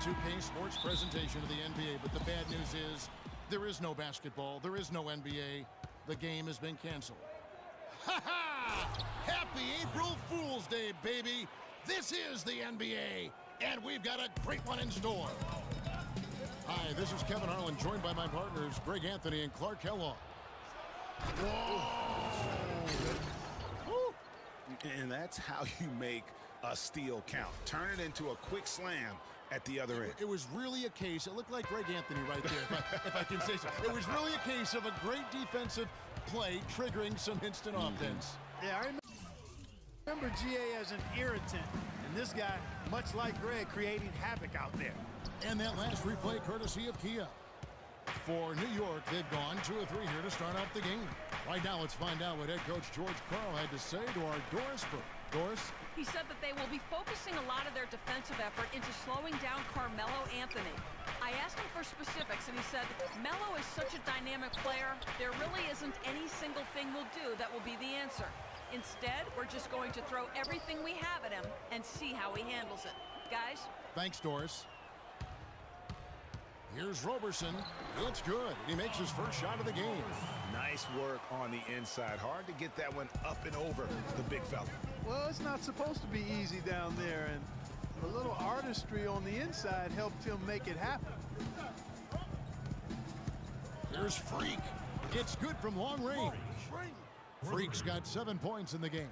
2K Sports presentation of the NBA, but the bad news is there is no basketball, there is no NBA. The game has been canceled. Ha ha! Happy April Fool's Day, baby! This is the NBA, and we've got a great one in store. Hi, this is Kevin Harlan, joined by my partners Greg Anthony and Clark Kellogg. Whoa! And that's how you make a steal count. Turn it into a quick slam at the other end. It was really a case, it looked like Greg Anthony right there, if I can say so. It was really a case of a great defensive play triggering some instant offense. Yeah, I remember GA as an irritant, and this guy, much like Greg, creating havoc out there. And that last replay courtesy of Kia. For New York, they've gone 2 of 3 here to start out the game. Right now, let's find out what head coach George Karl had to say to our Doris Burke. Doris? He said that they will be focusing a lot of their defensive effort into slowing down Carmelo Anthony. I asked him for specifics, and he said, Melo is such a dynamic player, there really isn't any single thing we'll do that will be the answer. Instead, we're just going to throw everything we have at him and see how he handles it. Guys? Thanks, Doris. Here's Roberson. It's good. He makes his first shot of the game. Nice work on the inside. Hard to get that one up and over the big fella. Well, it's not supposed to be easy down there, and a little artistry on the inside helped him make it happen. Here's Freak. It's good from long range. Freak's got 7 points in the game.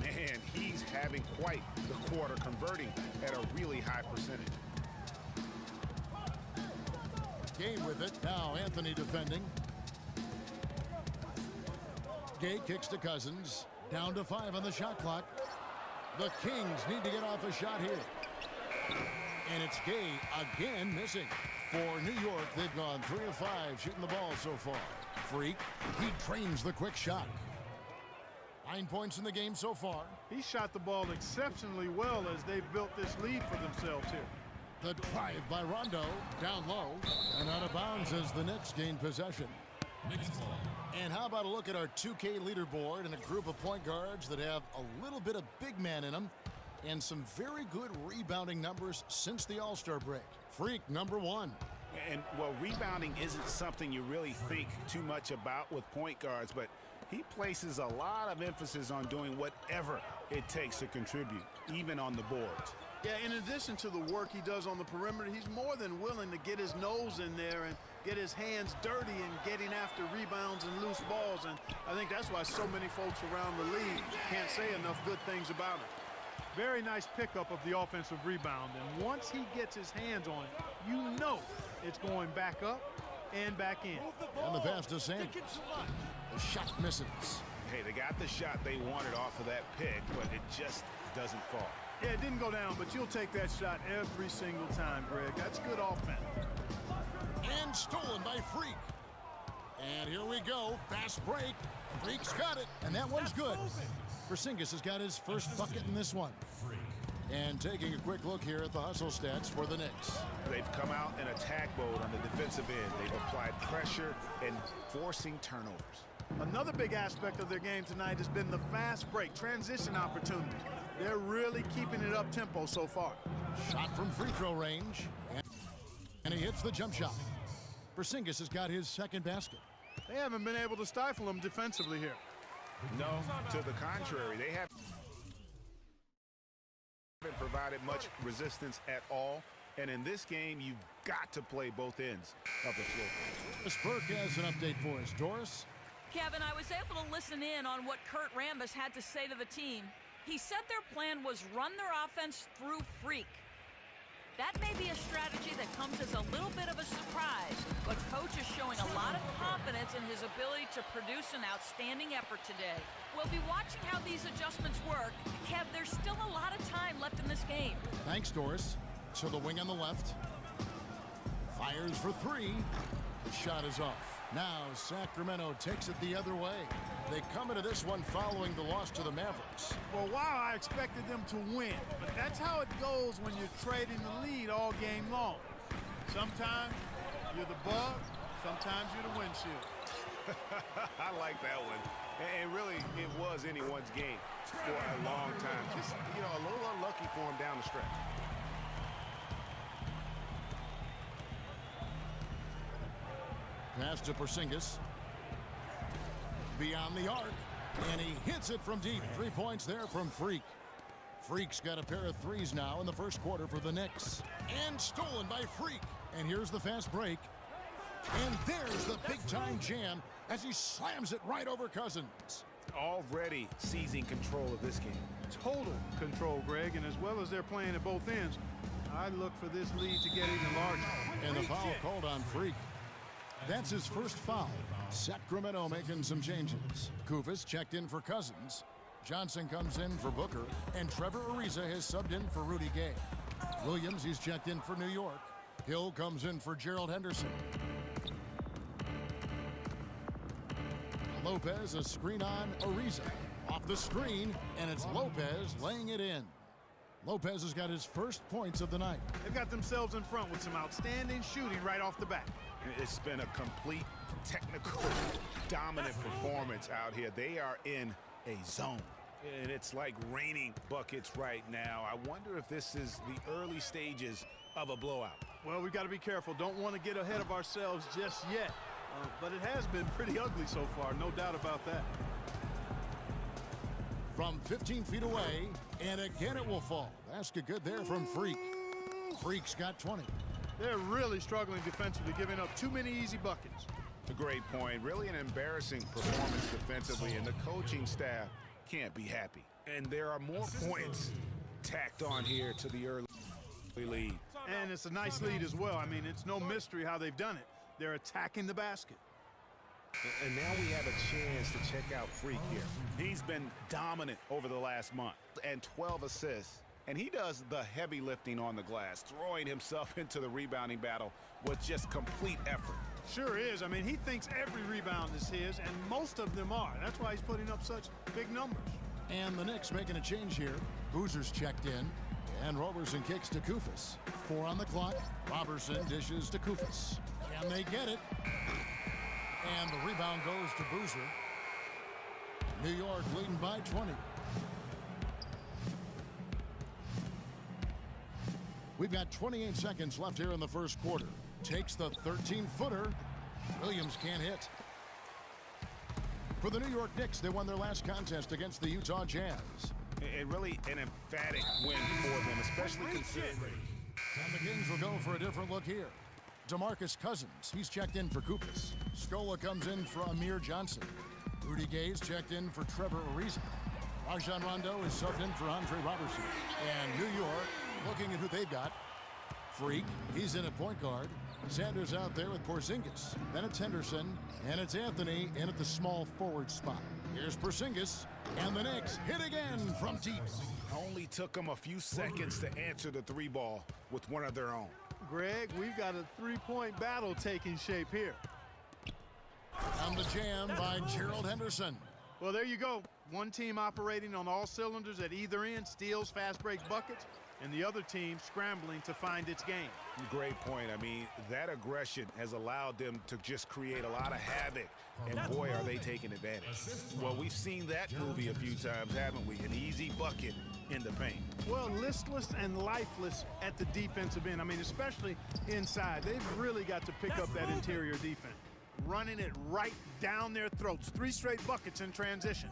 Man, he's having quite the quarter, converting at a really high percentage. Gay with it. Now Anthony defending. Gay kicks to Cousins. Down to 5 on the shot clock. The Kings need to get off a shot here. And it's Gay again missing. For New York, they've gone 3 of 5 shooting the ball so far. Freak, he trains the quick shot. 9 points in the game so far. He shot the ball exceptionally well as they've built this lead for themselves here. The drive by Rondo, down low, and out of bounds as the Knicks gain possession. And how about a look at our 2K leaderboard and a group of point guards that have a little bit of big man in them and some very good rebounding numbers since the All-Star break. Freak, number 1. And, well, rebounding isn't something you really think too much about with point guards, but he places a lot of emphasis on doing whatever it takes to contribute, even on the boards. Yeah, in addition to the work he does on the perimeter, he's more than willing to get his nose in there and get his hands dirty in getting after rebounds and loose balls. And I think that's why so many folks around the league can't say enough good things about him. Very nice pickup of the offensive rebound. And once he gets his hands on it, you know it's going back up and back in. And the pass to Sanders. The shot misses. Hey, they got the shot they wanted off of that pick, but it just doesn't fall. Yeah, it didn't go down, but you'll take that shot every single time, Greg. That's good offense. And stolen by Freak. And here we go. Fast break. Freak's got it. And that one's good. Porzingis has got his first bucket in this one. And taking a quick look here at the hustle stats for the Knicks. They've come out in attack mode on the defensive end. They've applied pressure and forcing turnovers. Another big aspect of their game tonight has been the fast break, transition opportunities. They're really keeping it up tempo so far. Shot from free throw range. And he hits the jump shot. Porzingis has got his second basket. They haven't been able to stifle him defensively here. No, to the contrary. They haven't provided much resistance at all. And in this game, you've got to play both ends of the floor. Doris Burke has an update for us. Doris? Kevin, I was able to listen in on what Kurt Rambis had to say to the team. He said their plan was run their offense through Freak. That may be a strategy that comes as a little bit of a surprise, but Coach is showing a lot of confidence in his ability to produce an outstanding effort today. We'll be watching how these adjustments work. Kev, there's still a lot of time left in this game. Thanks, Doris. So the wing on the left. Fires for 3. The shot is off. Now Sacramento takes it the other way. They come into this one following the loss to the Mavericks. For a while, I expected them to win, but that's how it goes when you're trading the lead all game long. Sometimes you're the bug, sometimes you're the windshield. I like that one. And really, it was anyone's game for a long time. Just, a little unlucky for him down the stretch. Pass to Porzingis. Beyond the arc. And he hits it from deep. 3 points there from Freak. Freak's got a pair of threes now in the first quarter for the Knicks. And stolen by Freak. And here's the fast break. And there's the big-time jam as he slams it right over Cousins. Already seizing control of this game. Total control, Greg, and as well as they're playing at both ends, I look for this lead to get even larger. And the foul called on Freak. That's his first foul. Sacramento making some changes. Kufis checked in for Cousins. Johnson comes in for Booker. And Trevor Ariza has subbed in for Rudy Gay. Williams, he's checked in for New York. Hill comes in for Gerald Henderson. Lopez, a screen on Ariza. Off the screen, and it's Lopez laying it in. Lopez has got his first points of the night. They've got themselves in front with some outstanding shooting right off the bat. It's been a complete technical dominant performance out here. They are in a zone. And it's like raining buckets right now. I wonder if this is the early stages of a blowout. Well, we've got to be careful. Don't want to get ahead of ourselves just yet. But it has been pretty ugly so far, no doubt about that. From 15 feet away, and again it will fall. Basket good there from Freak. Freak's got 20. They're really struggling defensively, giving up too many easy buckets. A great point. Really an embarrassing performance defensively, and the coaching staff can't be happy. And there are more points tacked on here to the early lead. And it's a nice lead as well. I mean, it's no mystery how they've done it. They're attacking the basket. And now we have a chance to check out Freak here. He's been dominant over the last month, and 12 assists. And he does the heavy lifting on the glass, throwing himself into the rebounding battle with just complete effort. Sure is. I mean, he thinks every rebound is his, and most of them are. That's why he's putting up such big numbers. And the Knicks making a change here. Boozer's checked in, and Roberson kicks to Kufis. 4 on the clock. Roberson dishes to Kufis. Can they get it? And the rebound goes to Boozer. New York leading by 20. We've got 28 seconds left here in the first quarter. Takes the 13-footer. Williams can't hit. For the New York Knicks, they won their last contest against the Utah Jazz. And really an emphatic win for them, especially considering. And the Kings will go for a different look here. DeMarcus Cousins, he's checked in for Kufis. Scola comes in for Amir Johnson. Rudy Gay's checked in for Trevor Ariza. Rajon Rondo is subbed in for Andre Robertson. And New York, looking at who they've got. Freak, he's in at point guard. Sanders out there with Porzingis. Then it's Henderson, and it's Anthony in at the small forward spot. Here's Porzingis, and the Knicks hit again from deep. Only took them a few seconds to answer the three ball with one of their own. Greg, we've got a three-point battle taking shape here. On the jam by Gerald Henderson. Well, there you go. One team operating on all cylinders at either end, steals, fast break buckets, and the other team scrambling to find its game. Great point. I mean, that aggression has allowed them to just create a lot of havoc, and boy, are they taking advantage. Well, we've seen that movie a few times, haven't we? An easy bucket in the paint. Well, listless and lifeless at the defensive end. I mean, especially inside. They've really got to pick up that interior defense. Running it right down their throats. 3 straight buckets in transition.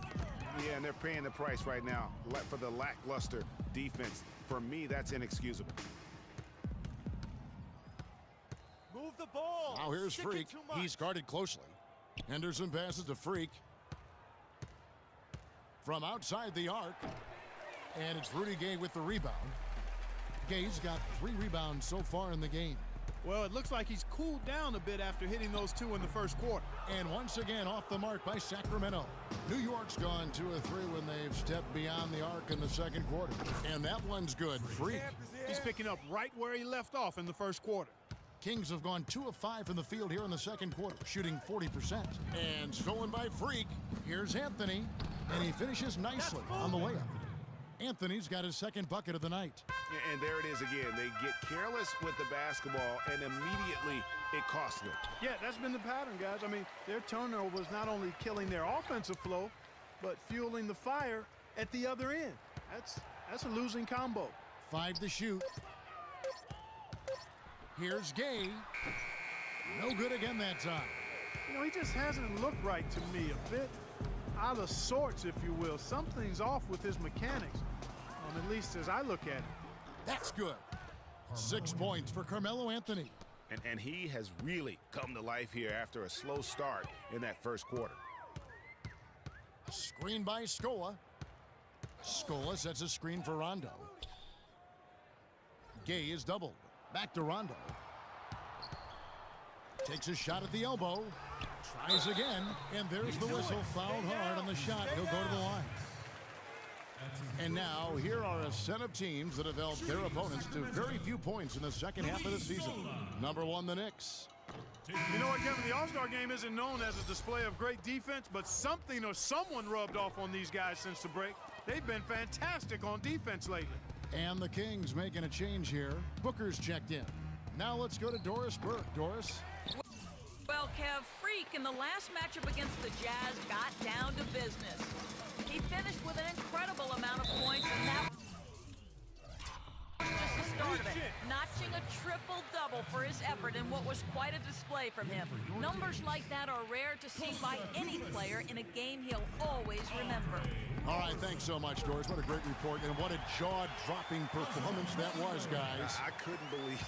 Yeah, and they're paying the price right now for the lackluster defense. For me, that's inexcusable. Move the ball. Now here's Freak. He's guarded closely. Henderson passes to Freak. From outside the arc. And it's Rudy Gay with the rebound. Gay's got 3 rebounds so far in the game. Well, it looks like he's cooled down a bit after hitting those 2 in the first quarter. And once again off the mark by Sacramento. New York's gone 2 of 3 when they've stepped beyond the arc in the second quarter. And that one's good. Freak. He's picking up right where he left off in the first quarter. Kings have gone 2 of 5 from the field here in the second quarter, shooting 40%. And stolen by Freak. Here's Anthony, and he finishes nicely on the layup. Anthony's got his second bucket of the night. And there it is again. They get careless with the basketball, and immediately it costs them. Yeah, that's been the pattern, guys. I mean, their turnovers not only killing their offensive flow, but fueling the fire at the other end. That's a losing combo. 5 to shoot. Here's Gay. No good again that time. You know, he just hasn't looked right to me. A bit out of sorts, if you will. Something's off with his mechanics, at least as I look at it. That's good. 6 points for Carmelo Anthony. And he has really come to life here after a slow start in that first quarter. Screen by Scola. Scola sets a screen for Rondo. Gay is doubled. Back to Rondo. Takes a shot at the elbow. Tries again. And there's the whistle. Fouled hard on the shot. He'll go to the line. And now, here are a set of teams that have held their opponents to very few points in the second half of the season. Number 1, the Knicks. You know what, Kevin? The All-Star game isn't known as a display of great defense, but something or someone rubbed off on these guys since the break. They've been fantastic on defense lately. And the Kings making a change here. Booker's checked in. Now let's go to Doris Burke. Doris? Well, Kev, Freak in the last matchup against the Jazz got down to business. He finished with an incredible amount of points, and that was just the start of it. Notching a triple-double for his effort in what was quite a display from him. Numbers like that are rare to see by any player in a game he'll always remember. All right, thanks so much, Doris. What a great report, and what a jaw-dropping performance that was, guys. I couldn't believe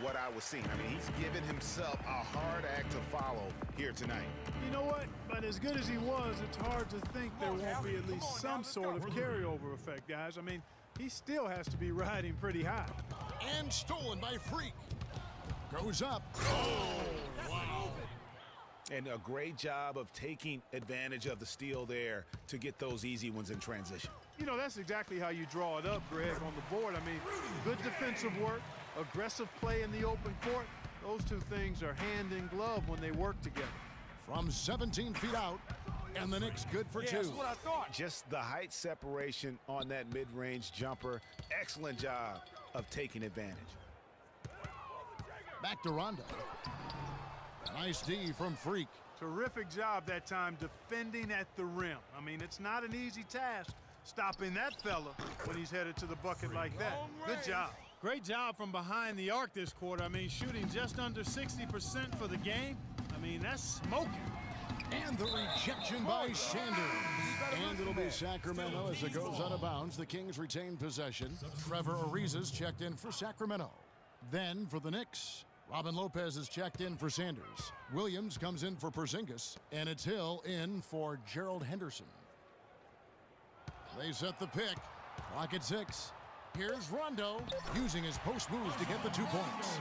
what I was seeing. I mean, he's given himself a hard act to follow here tonight. You know what? But as good as he was, it's hard to think there won't be at least some sort of carryover effect, guys. I mean, he still has to be riding pretty high. And stolen by Freak. Goes up. Oh, wow. And a great job of taking advantage of the steal there to get those easy ones in transition. You know, that's exactly how you draw it up, Greg, on the board. I mean, good defensive work, aggressive play in the open court. Those two things are hand in glove when they work together. From 17 feet out, and the Knicks good for 2. That's what I thought. Just the height separation on that mid-range jumper. Excellent job of taking advantage. Back to Rondo. Nice D from Freak. Terrific job that time defending at the rim. I mean, it's not an easy task stopping that fella when he's headed to the bucket like that. Good job. Great job from behind the arc this quarter. I mean, shooting just under 60% for the game. I mean, that's smoking. And the rejection by Sanders. And it'll be Sacramento as it goes out of bounds. The Kings retain possession. Trevor Ariza's checked in for Sacramento. Then for the Knicks, Robin Lopez is checked in for Sanders. Williams comes in for Porzingis. And it's Hill in for Gerald Henderson. They set the pick. Clock at 6. Here's Rondo using his post moves to get the 2 points.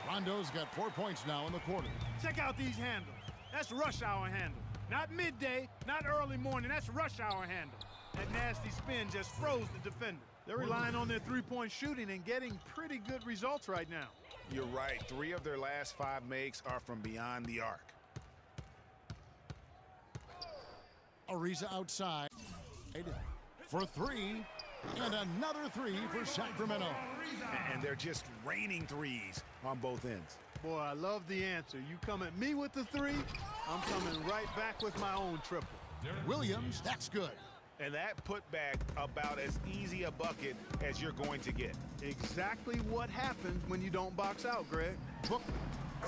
Rondo's got 4 points now in the quarter. Check out these handles. That's rush hour handle. Not midday, not early morning. That's rush hour handle. That nasty spin just froze the defender. They're relying on their three-point shooting and getting pretty good results right now. You're right. 3 of their last 5 makes are from beyond the arc. Ariza outside for 3. And another 3 for Sacramento. And they're just raining threes on both ends. Boy, I love the answer. You come at me with the 3, I'm coming right back with my own triple. Williams, that's good. And that put back about as easy a bucket as you're going to get. Exactly what happens when you don't box out, Greg. Booker,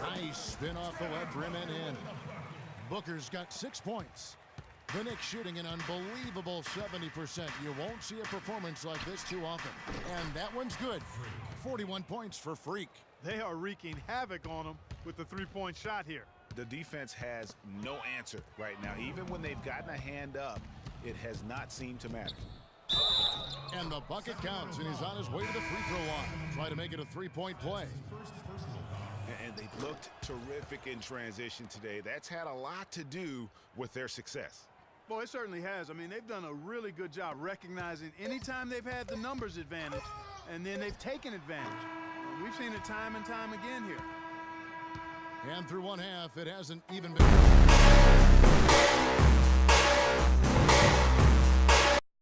nice spin off the left rim and in. Booker's got 6 points. The Knicks shooting an unbelievable 70%. You won't see a performance like this too often. And that one's good. 41 points for Freak. They are wreaking havoc on them with the three-point shot here. The defense has no answer right now. Even when they've gotten a hand up, it has not seemed to matter. And the bucket counts, and he's on his way to the free throw line. Try to make it a 3-point play. And they've looked terrific in transition today. That's had a lot to do with their success. Boy, it certainly has. I mean, they've done a really good job recognizing anytime they've had the numbers advantage, and then they've taken advantage. We've seen it time and time again here. And through one half, it hasn't even been.